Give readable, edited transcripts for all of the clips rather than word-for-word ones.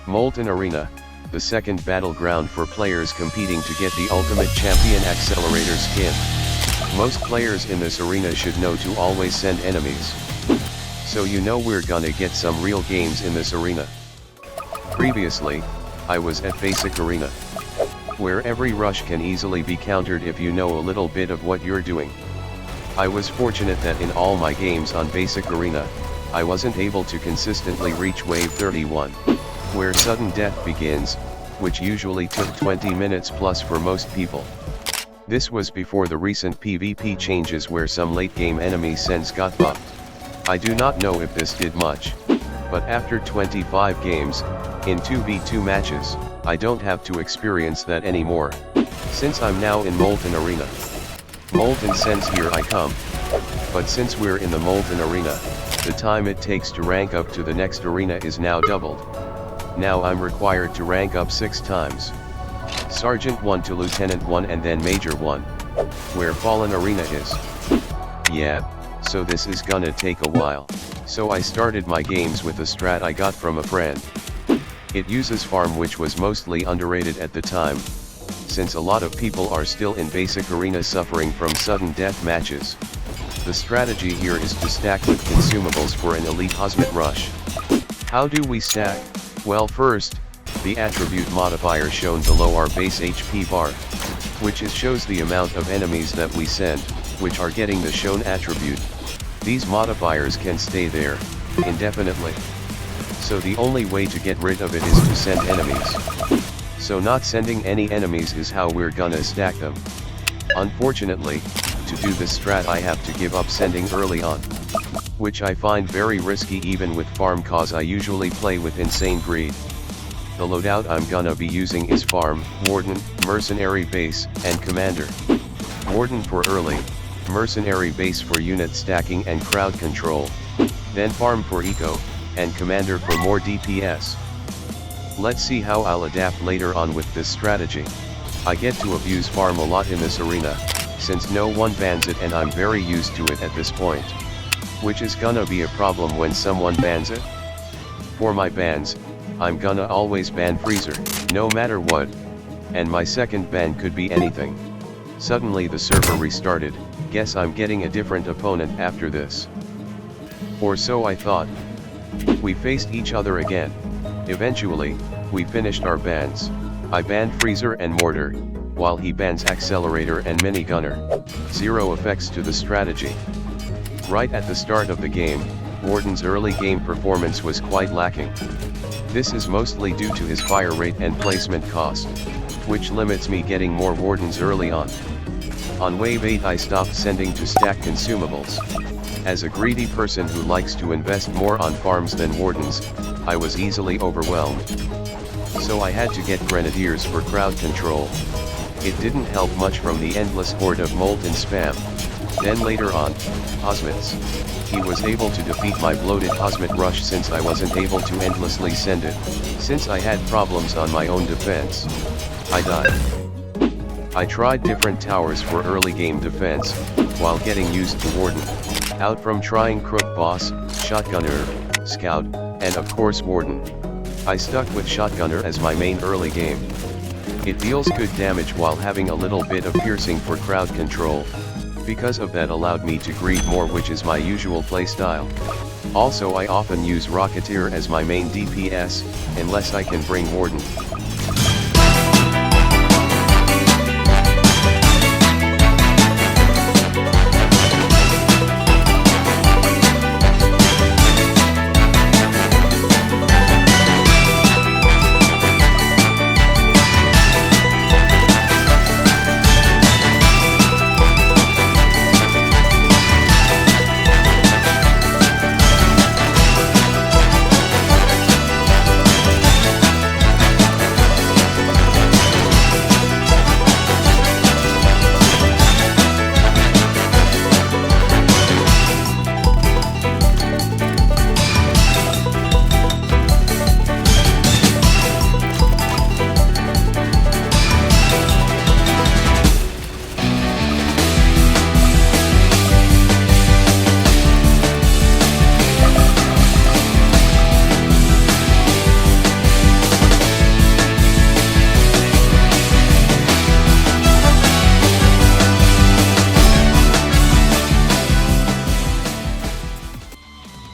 Molten Arena, the second battleground for players competing to get the ultimate champion Accelerator skin. Most players in this arena should know to always send enemies. So you know we're gonna get some real games in this arena. Previously, I was at Basic Arena, where every rush can easily be countered if you know a little bit of what you're doing. I was fortunate that in all my games on Basic Arena, I wasn't able to consistently reach wave 31, where sudden death begins, which usually took 20 minutes plus for most people. This was before the recent PvP changes where some late game enemy sends got buffed. I do not know if this did much, but after 25 games, in 2v2 matches, I don't have to experience that anymore, since I'm now in Molten Arena. Molten sends here I come. But since we're in the Molten Arena, the time it takes to rank up to the next arena is now doubled. Now I'm required to rank up 6 times. Sergeant 1 to Lieutenant 1 and then Major 1. Where Fallen Arena is. Yeah, so this is gonna take a while. So I started my games with a strat I got from a friend. It uses farm, which was mostly underrated at the time, since a lot of people are still in Basic Arena suffering from sudden death matches. The strategy here is to stack with consumables for an elite Hazmat rush. How do we stack? Well, first, the attribute modifier shown below our base HP bar, which shows the amount of enemies that we send, which are getting the shown attribute. These modifiers can stay there, indefinitely. So the only way to get rid of it is to send enemies. So not sending any enemies is how we're gonna stack them. Unfortunately, to do this strat I have to give up sending early on, which I find very risky even with farm, cause I usually play with insane greed. The loadout I'm gonna be using is Farm, Warden, Mercenary Base, and Commander. Warden for early, Mercenary Base for unit stacking and crowd control, then Farm for eco, and Commander for more DPS. Let's see how I'll adapt later on with this strategy. I get to abuse Farm a lot in this arena, since no one bans it and I'm very used to it at this point. Which is gonna be a problem when someone bans it. For my bans, I'm gonna always ban Freezer, no matter what. And my second ban could be anything. Suddenly the server restarted, guess I'm getting a different opponent after this. Or so I thought. We faced each other again. Eventually, we finished our bans. I banned Freezer and Mortar, while he bans Accelerator and Minigunner. Zero effects to the strategy. Right at the start of the game, Warden's early game performance was quite lacking. This is mostly due to his fire rate and placement cost, which limits me getting more Wardens early on. On wave 8 I stopped sending to stack consumables. As a greedy person who likes to invest more on farms than Wardens, I was easily overwhelmed. So I had to get Grenadiers for crowd control. It didn't help much from the endless horde of Molten spam. Then later on, Hazmats. He was able to defeat my bloated Hazmat rush since I wasn't able to endlessly send it, since I had problems on my own defense. I died. I tried different towers for early game defense, while getting used to Warden. Out from trying Crook Boss, Shotgunner, Scout, and of course Warden. I stuck with Shotgunner as my main early game. It deals good damage while having a little bit of piercing for crowd control. Because of that allowed me to greed more, which is my usual playstyle. Also I often use Rocketeer as my main DPS, unless I can bring Warden.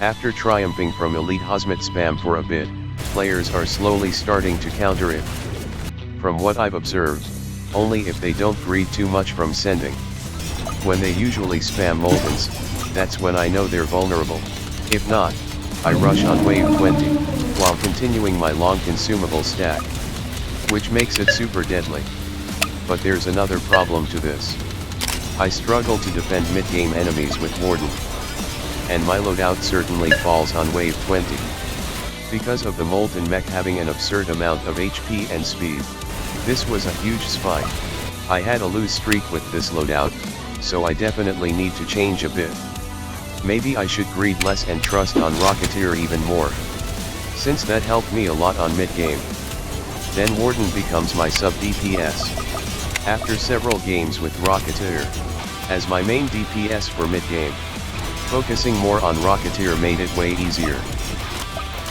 After triumphing from elite Hazmat spam for a bit, players are slowly starting to counter it. From what I've observed, only if they don't greed too much from sending. When they usually spam Moltens, that's when I know they're vulnerable. If not, I rush on wave 20, while continuing my long consumable stack, which makes it super deadly. But there's another problem to this. I struggle to defend mid-game enemies with Warden, and my loadout certainly falls on wave 20. Because of the Molten mech having an absurd amount of HP and speed, this was a huge spike. I had a loose streak with this loadout, so I definitely need to change a bit. Maybe I should greed less and trust on Rocketeer even more, since that helped me a lot on mid-game. Then Warden becomes my sub-DPS. After several games with Rocketeer as my main DPS for mid-game, focusing more on Rocketeer made it way easier.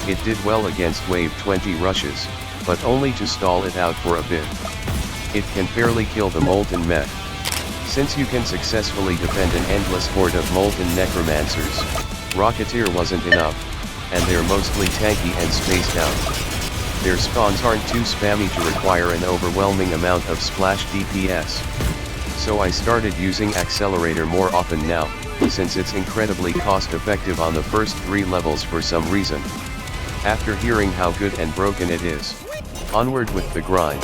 It did well against wave 20 rushes, but only to stall it out for a bit. It can fairly kill the Molten mech, since you can successfully defend an endless horde of Molten necromancers. Rocketeer wasn't enough, and they're mostly tanky and spaced out. Their spawns aren't too spammy to require an overwhelming amount of splash DPS. So I started using Accelerator more often now, since it's incredibly cost-effective on the first 3 levels for some reason. After hearing how good and broken it is, onward with the grind.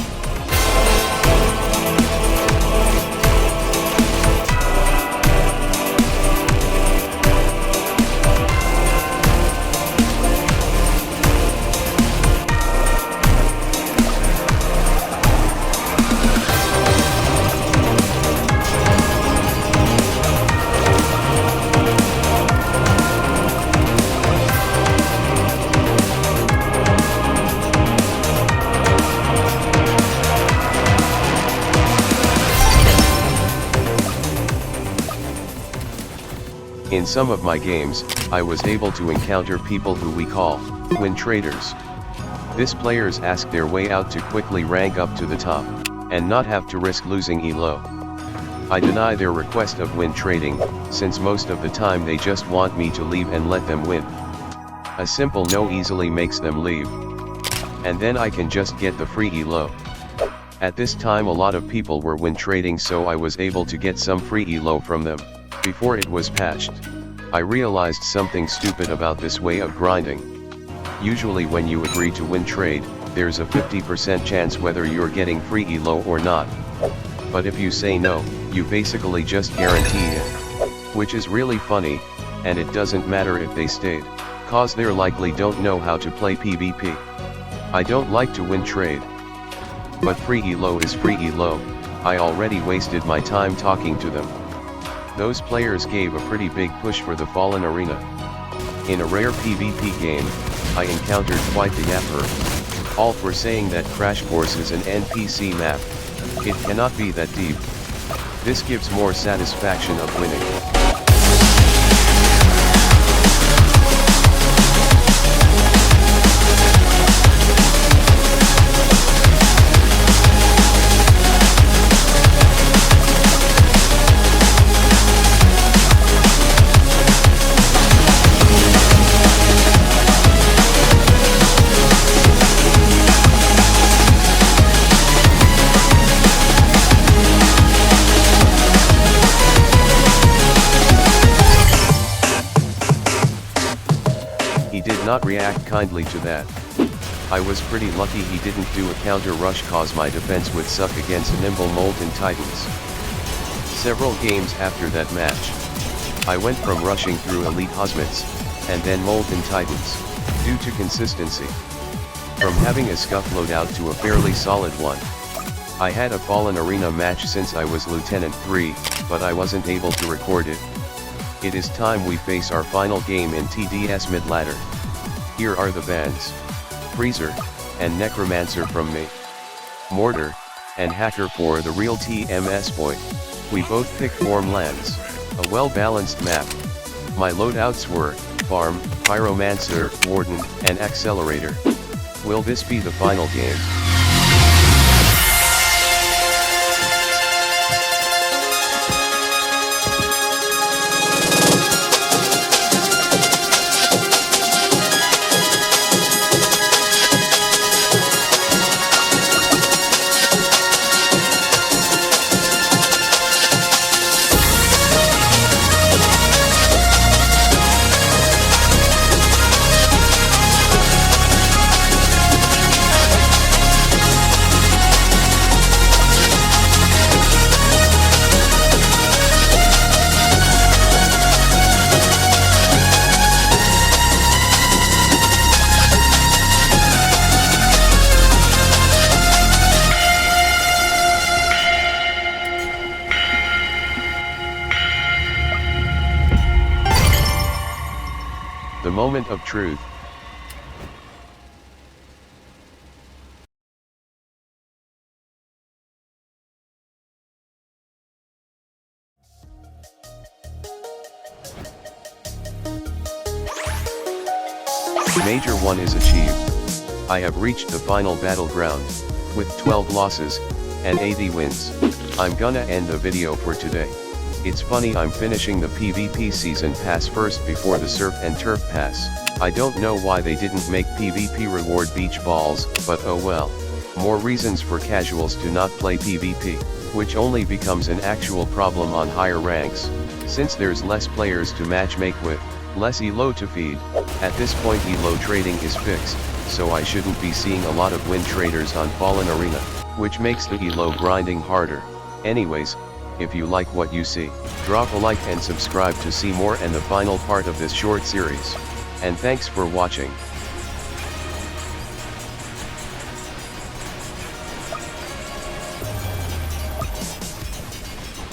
In some of my games, I was able to encounter people who we call win traders. This players ask their way out to quickly rank up to the top, and not have to risk losing elo. I deny their request of win trading, since most of the time they just want me to leave and let them win. A simple no easily makes them leave, and then I can just get the free elo. At this time a lot of people were win trading, so I was able to get some free elo from them. Before it was patched, I realized something stupid about this way of grinding. Usually when you agree to win trade, there's a 50% chance whether you're getting free elo or not. But if you say no, you basically just guarantee it. Which is really funny, and it doesn't matter if they stayed, cause they likely don't know how to play PvP. I don't like to win trade. But free elo is free elo, I already wasted my time talking to them. Those players gave a pretty big push for the Fallen Arena. In a rare PvP game, I encountered quite the yapper. All for saying that Crash Course is an NPC map. It cannot be that deep. This gives more satisfaction of winning. He did not react kindly to that. I was pretty lucky he didn't do a counter rush, cause my defense would suck against nimble Molten Titans. Several games after that match, I went from rushing through elite Hazmats, and then Molten Titans, due to consistency. From having a scuff loadout to a fairly solid one. I had a Fallen Arena match since I was Lieutenant 3, but I wasn't able to record it. It is time we face our final game in TDS Mid-ladder. Here are the bans: Freezer, and Necromancer from me. Mortar, and Hacker for the real TMS point. We both picked Form Lands, a well-balanced map. My loadouts were Farm, Pyromancer, Warden, and Accelerator. Will this be the final game? Moment of truth. Major 1 is achieved. I have reached the final battleground, with 12 losses, and 80 wins. I'm gonna end the video for today. It's funny I'm finishing the PvP season pass first before the surf and turf pass. I don't know why they didn't make PvP reward beach balls, but oh well. More reasons for casuals to not play PvP, which only becomes an actual problem on higher ranks, since there's less players to matchmake with, less elo to feed. At this point elo trading is fixed, so I shouldn't be seeing a lot of win traders on Fallen Arena, which makes the elo grinding harder. Anyways, if you like what you see, drop a like and subscribe to see more and the final part of this short series. And thanks for watching.